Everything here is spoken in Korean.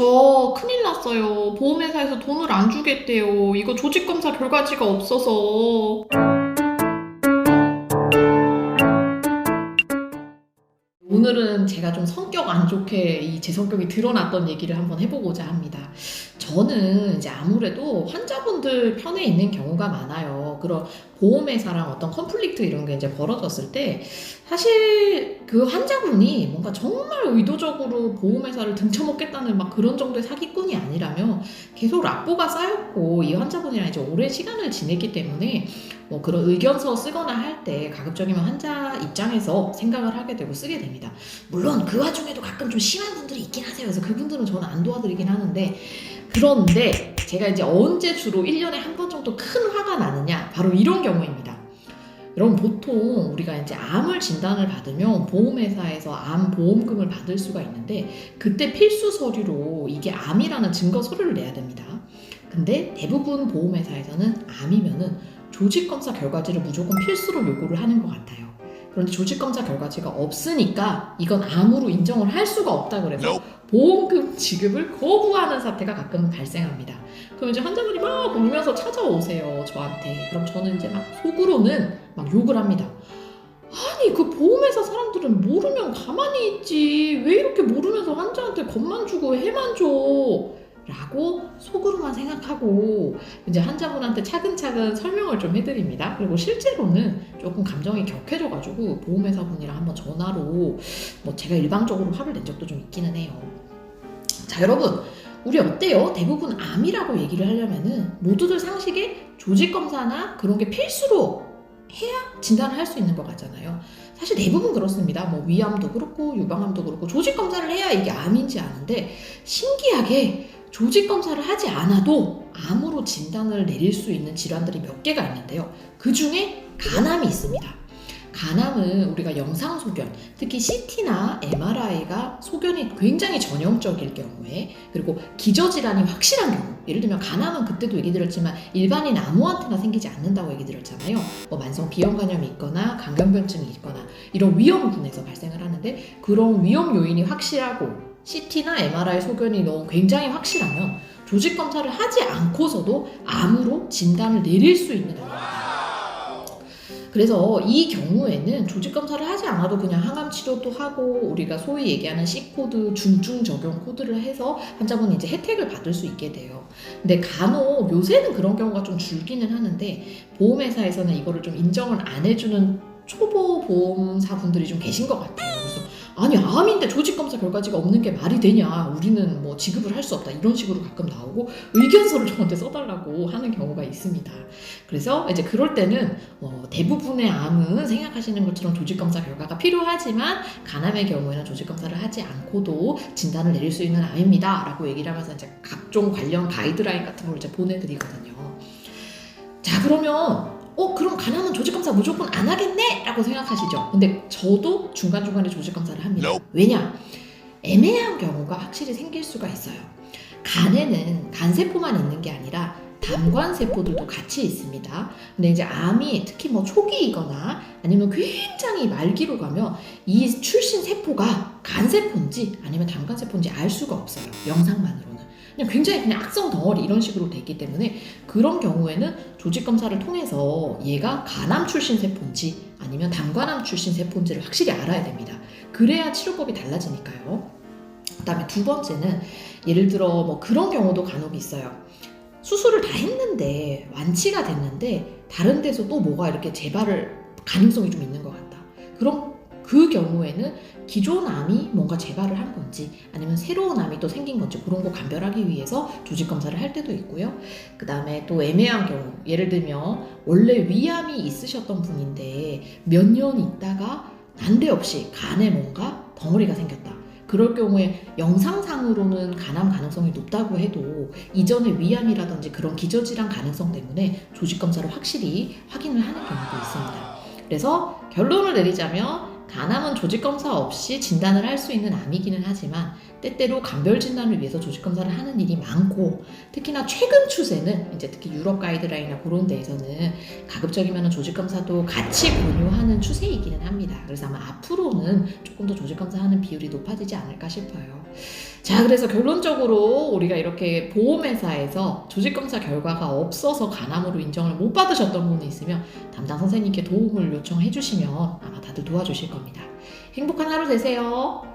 저 큰일 났어요. 보험회사에서 돈을 안 주겠대요. 이거 조직검사 결과지가 없어서. 오늘은 제가 좀 성격 안 좋게 제 성격이 드러났던 얘기를 한번 해보고자 합니다. 저는 이제 아무래도 환자분들 편에 있는 경우가 많아요. 그런 보험회사랑 어떤 컨플릭트 이런 게 이제 벌어졌을 때 사실 그 환자분이 뭔가 정말 의도적으로 보험회사를 등쳐먹겠다는 막 그런 정도의 사기꾼이 아니라면 계속 락보가 쌓였고 이 환자분이랑 이제 오랜 시간을 지냈기 때문에 뭐 그런 의견서 쓰거나 할 때 가급적이면 환자 입장에서 생각을 하게 되고 쓰게 됩니다. 물론 그 와중에도 가끔 좀 심한 분들이 있긴 하세요. 그래서 그분들은 저는 안 도와드리긴 하는데, 그런데 제가 이제 언제 주로 1년에 한 번 정도 큰 화가 나느냐, 바로 이런 경우입니다. 여러분, 보통 우리가 이제 암을 진단을 받으면 보험회사에서 암 보험금을 받을 수가 있는데, 그때 필수 서류로 이게 암이라는 증거 서류를 내야 됩니다. 근데 대부분 보험회사에서는 암이면은 조직검사 결과지를 무조건 필수로 요구를 하는 것 같아요. 그런데 조직검사 결과지가 없으니까 이건 암으로 인정을 할 수가 없다 그래서 보험금 지급을 거부하는 사태가 가끔 발생합니다. 그럼 이제 환자분이 막 울면서 찾아오세요, 저한테. 그럼 저는 이제 막 속으로는 막 욕을 합니다. 아니, 그 보험회사 사람들은 모르면 가만히 있지, 왜 이렇게 모르면서 환자한테 겁만 주고 해만 줘, 라고 속으로만 생각하고 이제 환자분한테 차근차근 설명을 좀 해드립니다. 그리고 실제로는 조금 감정이 격해져가지고 보험회사분이랑 한번 전화로 뭐 제가 일방적으로 화를 낸 적도 좀 있기는 해요. 자, 여러분, 우리 어때요? 대부분 암이라고 얘기를 하려면은 모두들 상식에 조직검사나 그런 게 필수로 해야 진단을 할 수 있는 것 같잖아요. 사실 대부분 그렇습니다. 뭐 위암도 그렇고 유방암도 그렇고 조직검사를 해야 이게 암인지 아는데, 신기하게 조직검사를 하지 않아도 암으로 진단을 내릴 수 있는 질환들이 몇 개가 있는데요. 그 중에 간암이 있습니다. 간암은 우리가 영상소견, 특히 CT나 MRI가 소견이 굉장히 전형적일 경우에, 그리고 기저질환이 확실한 경우, 예를 들면 간암은 그때도 얘기 드렸지만 일반인 아무한테나 생기지 않는다고 얘기 드렸잖아요. 뭐 만성 비형간염이 있거나 감염병증이 있거나 이런 위험군에서 발생을 하는데, 그런 위험 요인이 확실하고 CT나 MRI 소견이 너무 굉장히 확실하면 조직검사를 하지 않고서도 암으로 진단을 내릴 수 있는 겁니다. 그래서 이 경우에는 조직검사를 하지 않아도 그냥 항암 치료도 하고 우리가 소위 얘기하는 C코드, 중증 적용 코드를 해서 환자분이 이제 혜택을 받을 수 있게 돼요. 근데 간혹 요새는 그런 경우가 좀 줄기는 하는데, 보험회사에서는 이거를 좀 인정을 안 해주는 초보 보험사분들이 좀 계신 것 같아요. 그래서 아니, 암인데 조직검사 결과지가 없는 게 말이 되냐, 우리는 뭐 지급을 할 수 없다, 이런 식으로 가끔 나오고 의견서를 저한테 써달라고 하는 경우가 있습니다. 그래서 이제 그럴 때는 대부분의 암은 생각하시는 것처럼 조직검사 결과가 필요하지만 간암의 경우에는 조직검사를 하지 않고도 진단을 내릴 수 있는 암입니다 라고 얘기를 하면서 이제 각종 관련 가이드라인 같은 걸 이제 보내드리거든요. 자, 그러면 그럼 간암은 조직검사 무조건 안 하겠네? 라고 생각하시죠? 근데 저도 중간중간에 조직검사를 합니다. 왜냐? 애매한 경우가 확실히 생길 수가 있어요. 간에는 간세포만 있는 게 아니라 담관세포들도 같이 있습니다. 근데 이제 암이 특히 뭐 초기이거나 아니면 굉장히 말기로 가면 이 출신 세포가 간세포인지 아니면 담관세포인지 알 수가 없어요. 영상만으로는. 그냥 굉장히 그냥 악성 덩어리 이런 식으로 돼 있기 때문에, 그런 경우에는 조직검사를 통해서 얘가 간암 출신 세포인지 아니면 담관암 출신 세포인지를 확실히 알아야 됩니다. 그래야 치료법이 달라지니까요. 그 다음에 두 번째는, 예를 들어 뭐 그런 경우도 간혹 있어요. 수술을 다 했는데 완치가 됐는데 다른 데서 또 뭐가 이렇게 재발을 가능성이 좀 있는 것 같다. 그럼 그 경우에는 기존 암이 뭔가 재발을 한 건지 아니면 새로운 암이 또 생긴 건지 그런 거 감별하기 위해서 조직검사를 할 때도 있고요. 그 다음에 또 애매한 경우, 예를 들면 원래 위암이 있으셨던 분인데 몇 년 있다가 난데없이 간에 뭔가 덩어리가 생겼다. 그럴 경우에 영상상으로는 간암 가능성이 높다고 해도 이전에 위암이라든지 그런 기저질환 가능성 때문에 조직검사로 확실히 확인을 하는 경우도 있습니다. 그래서 결론을 내리자면 간암은 조직검사 없이 진단을 할 수 있는 암이기는 하지만 때때로 간별 진단을 위해서 조직검사를 하는 일이 많고, 특히나 최근 추세는 이제 특히 유럽 가이드라인이나 그런 데에서는 가급적이면 조직검사도 같이 권유하는 추세이기는 합니다. 그래서 아마 앞으로는 조금 더 조직검사하는 비율이 높아지지 않을까 싶어요. 자, 그래서 결론적으로 우리가 이렇게 보험회사에서 조직검사 결과가 없어서 간암으로 인정을 못 받으셨던 분이 있으면 담당 선생님께 도움을 요청해 주시면 아마 다들 도와주실 겁니다. 행복한 하루 되세요.